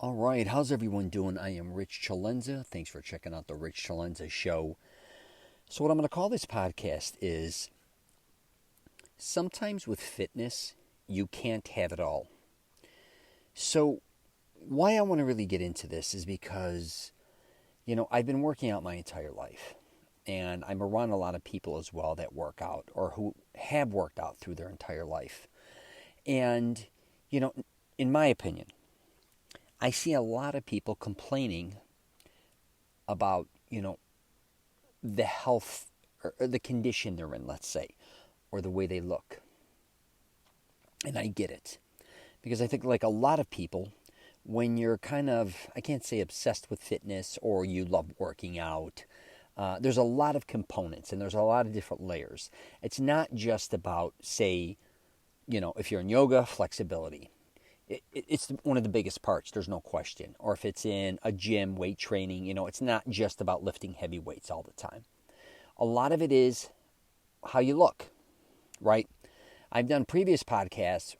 All right, how's everyone doing? I am Rich CELENZA. Thanks for checking out the Rich CELENZA show. So, what I'm going to call this podcast is sometimes with fitness, you can't have it all. So, why I want to really get into this is because, I've been working out my entire life. And I'm around a lot of people as well that work out or who have worked out through their entire life. And, in my opinion, I see a lot of people complaining about, the health or the condition they're in, let's say, or the way they look. And I get it. Because I think, like a lot of people, when you're kind of, I can't say obsessed with fitness or you love working out, there's a lot of components and there's a lot of different layers. It's not just about, say, if you're in yoga, flexibility. It's one of the biggest parts, there's no question. Or if it's in a gym, weight training, it's not just about lifting heavy weights all the time. A lot of it is how you look, right? I've done previous podcasts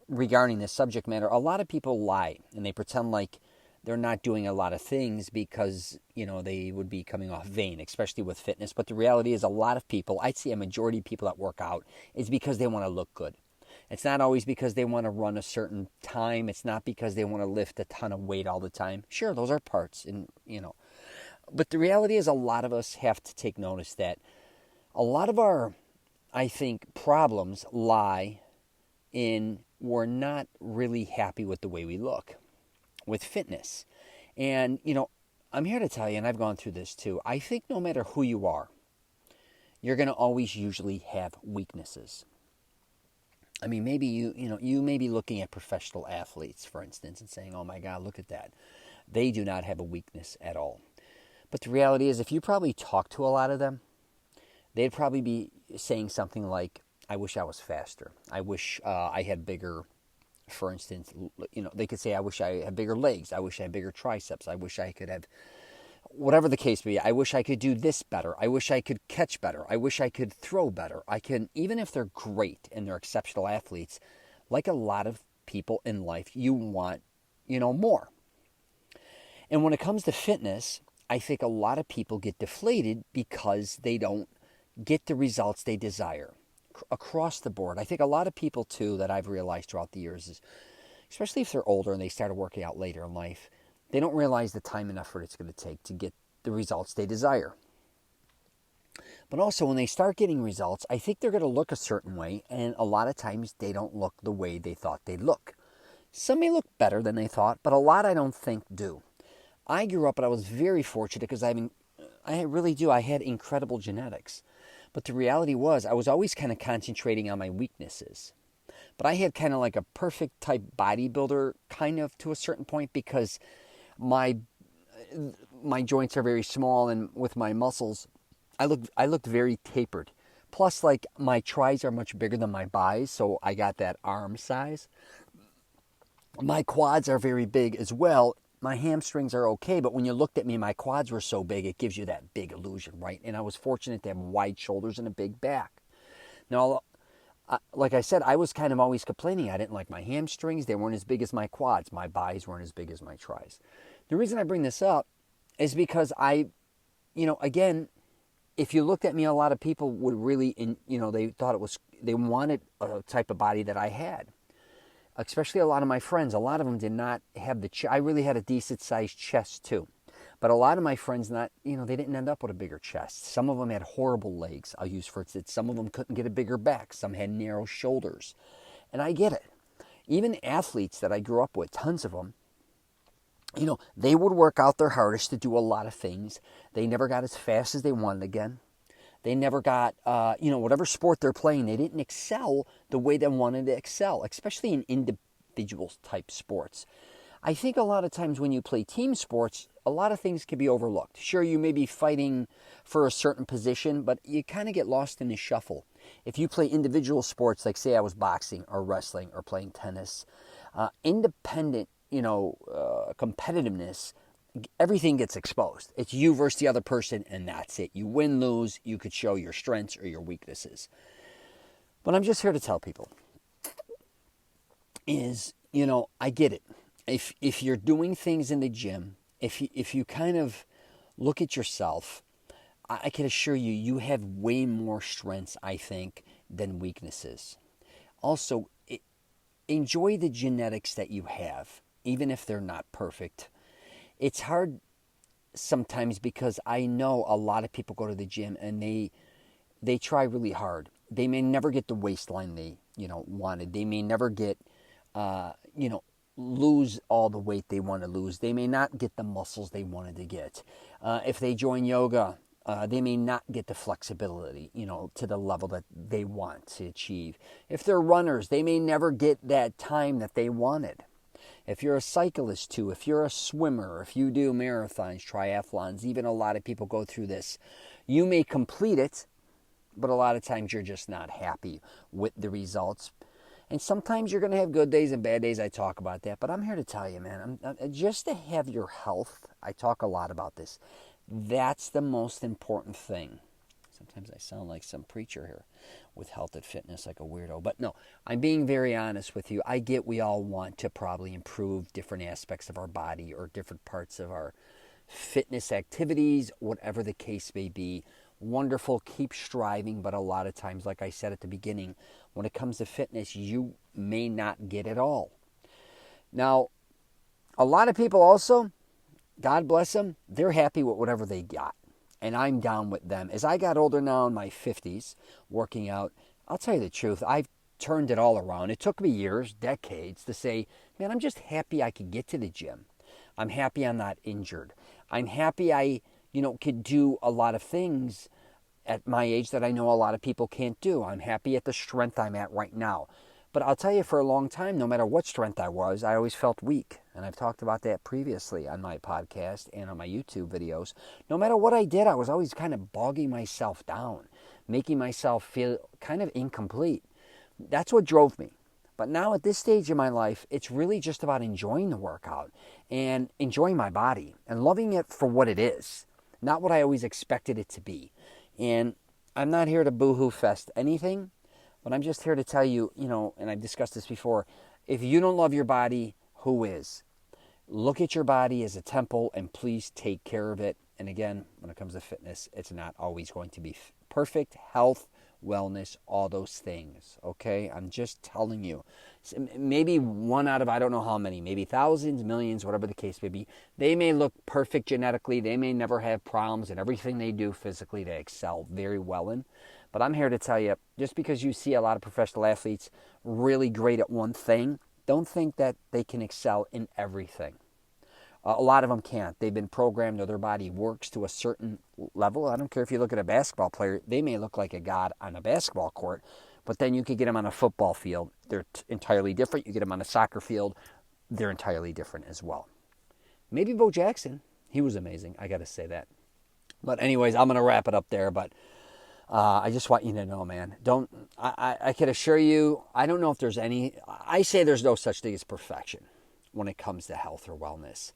regarding this subject matter. A lot of people lie and they pretend like they're not doing a lot of things because, they would be coming off vain, especially with fitness. But the reality is a lot of people, I'd say a majority of people that work out, is because they want to look good. It's not always because they want to run a certain time. It's not because they want to lift a ton of weight all the time. Sure, those are parts, But the reality is a lot of us have to take notice that a lot of our, I think, problems lie in we're not really happy with the way we look with fitness. And, I'm here to tell you, and I've gone through this too, I think no matter who you are, you're going to always usually have weaknesses. I mean, maybe you may be looking at professional athletes, for instance, and saying, oh my God, look at that. They do not have a weakness at all. But the reality is, if you probably talk to a lot of them, they'd probably be saying something like, I wish I was faster. I wish I had bigger, for instance, they could say, I wish I had bigger legs. I wish I had bigger triceps. I wish I could have, whatever the case may be, I wish I could do this better. I wish I could catch better. I wish I could throw better. Even if they're great and they're exceptional athletes, like a lot of people in life, you want, more. And when it comes to fitness, I think a lot of people get deflated because they don't get the results they desire across the board. I think a lot of people, too, that I've realized throughout the years is, especially if they're older and they started working out later in life, they don't realize the time and effort it's going to take to get the results they desire. But also, when they start getting results, I think they're going to look a certain way, and a lot of times they don't look the way they thought they'd look. Some may look better than they thought, but a lot I don't think do. I grew up and I was very fortunate because I really do. I had incredible genetics. But the reality was I was always kind of concentrating on my weaknesses. But I had kind of like a perfect type bodybuilder kind of to a certain point because my joints are very small, and with my muscles, I looked very tapered. Plus, like, my tris are much bigger than my bis, so I got that arm size. My quads are very big as well. My hamstrings are okay, but when you looked at me, my quads were so big, it gives you that big illusion, right? And I was fortunate to have wide shoulders and a big back. Now, like I said, I was kind of always complaining. I didn't like my hamstrings. They weren't as big as my quads. My bis weren't as big as my tris. The reason I bring this up is because again, if you looked at me, a lot of people would really, they thought they wanted a type of body that I had. Especially a lot of my friends. A lot of them did not have I really had a decent sized chest too. But a lot of my friends, they didn't end up with a bigger chest. Some of them had horrible legs. I'll use for instance. Some of them couldn't get a bigger back. Some had narrow shoulders. And I get it. Even athletes that I grew up with, tons of them, they would work out their hardest to do a lot of things. They never got as fast as they wanted again. They never got, whatever sport they're playing, they didn't excel the way they wanted to excel, especially in individual type sports. I think a lot of times when you play team sports, a lot of things can be overlooked. Sure, you may be fighting for a certain position, but you kind of get lost in the shuffle. If you play individual sports, like say I was boxing or wrestling or playing tennis, independent, competitiveness, everything gets exposed. It's you versus the other person, and that's it. You win, lose, you could show your strengths or your weaknesses. But I'm just here to tell people is, I get it. if you're doing things in the gym, if you kind of look at yourself, I can assure you, you have way more strengths, I think, than weaknesses. Also, enjoy the genetics that you have, even if they're not perfect. It's hard sometimes because I know a lot of people go to the gym and they try really hard. They may never get the waistline they wanted. They may never get lose all the weight they want to lose. They may not get the muscles they wanted to get. If they join yoga, they may not get the flexibility, to the level that they want to achieve. If they're runners, they may never get that time that they wanted. If you're a cyclist too, if you're a swimmer, if you do marathons, triathlons, even a lot of people go through this, you may complete it, but a lot of times you're just not happy with the results. And sometimes you're going to have good days and bad days. I talk about that. But I'm here to tell you, man, just to have your health, I talk a lot about this. That's the most important thing. Sometimes I sound like some preacher here with health and fitness, like a weirdo. But no, I'm being very honest with you. I get we all want to probably improve different aspects of our body or different parts of our fitness activities, whatever the case may be. Wonderful, keep striving, but a lot of times, like I said at the beginning, when it comes to fitness, you may not get it all. Now, a lot of people also, God bless them, they're happy with whatever they got. And I'm down with them. As I got older now in my 50s, working out, I'll tell you the truth, I've turned it all around. It took me years, decades, to say, man, I'm just happy I could get to the gym. I'm happy I'm not injured. I'm happy I could do a lot of things at my age that I know a lot of people can't do. I'm happy at the strength I'm at right now. But I'll tell you, for a long time, no matter what strength I was, I always felt weak. And I've talked about that previously on my podcast and on my YouTube videos. No matter what I did, I was always kind of bogging myself down, making myself feel kind of incomplete. That's what drove me. But now at this stage in my life, it's really just about enjoying the workout and enjoying my body and loving it for what it is, not what I always expected it to be. And I'm not here to boo-hoo fest anything, but I'm just here to tell you, and I've discussed this before, if you don't love your body, who is? Look at your body as a temple and please take care of it. And again, when it comes to fitness, it's not always going to be perfect. Health, wellness, all those things, okay? I'm just telling you. Maybe one out of I don't know how many, maybe thousands, millions, whatever the case may be. They may look perfect genetically. They may never have problems, and everything they do physically they excel very well in. But I'm here to tell you, just because you see a lot of professional athletes really great at one thing, don't think that they can excel in everything. A lot of them can't. They've been programmed, or their body works to a certain level. I don't care if you look at a basketball player. They may look like a god on a basketball court, but then you could get them on a football field. They're entirely different. You get them on a soccer field. They're entirely different as well. Maybe Bo Jackson. He was amazing. I got to say that. But anyways, I'm going to wrap it up there. But I just want you to know, man, I can assure you, I don't know if there's I say there's no such thing as perfection when it comes to health or wellness.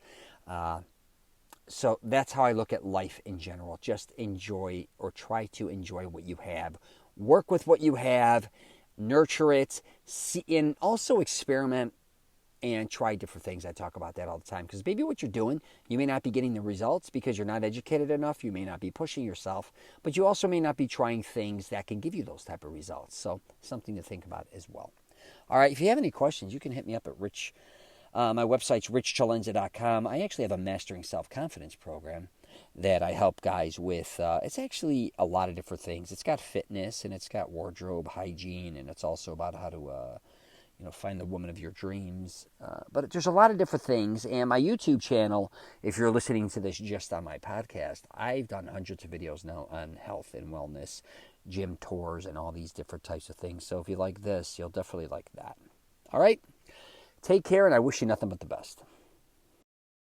So that's how I look at life in general. Just enjoy, or try to enjoy, what you have. Work with what you have, nurture it, and also experiment and try different things. I talk about that all the time, because maybe what you're doing, you may not be getting the results because you're not educated enough. You may not be pushing yourself, but you also may not be trying things that can give you those type of results. So something to think about as well. All right, if you have any questions, you can hit me up at my website's richcelenza.com. I actually have a Mastering Self-Confidence program that I help guys with. It's actually a lot of different things. It's got fitness, and it's got wardrobe, hygiene, and it's also about how to find the woman of your dreams. But there's a lot of different things. And my YouTube channel, if you're listening to this just on my podcast, I've done hundreds of videos now on health and wellness, gym tours, and all these different types of things. So if you like this, you'll definitely like that. All right? Take care, and I wish you nothing but the best.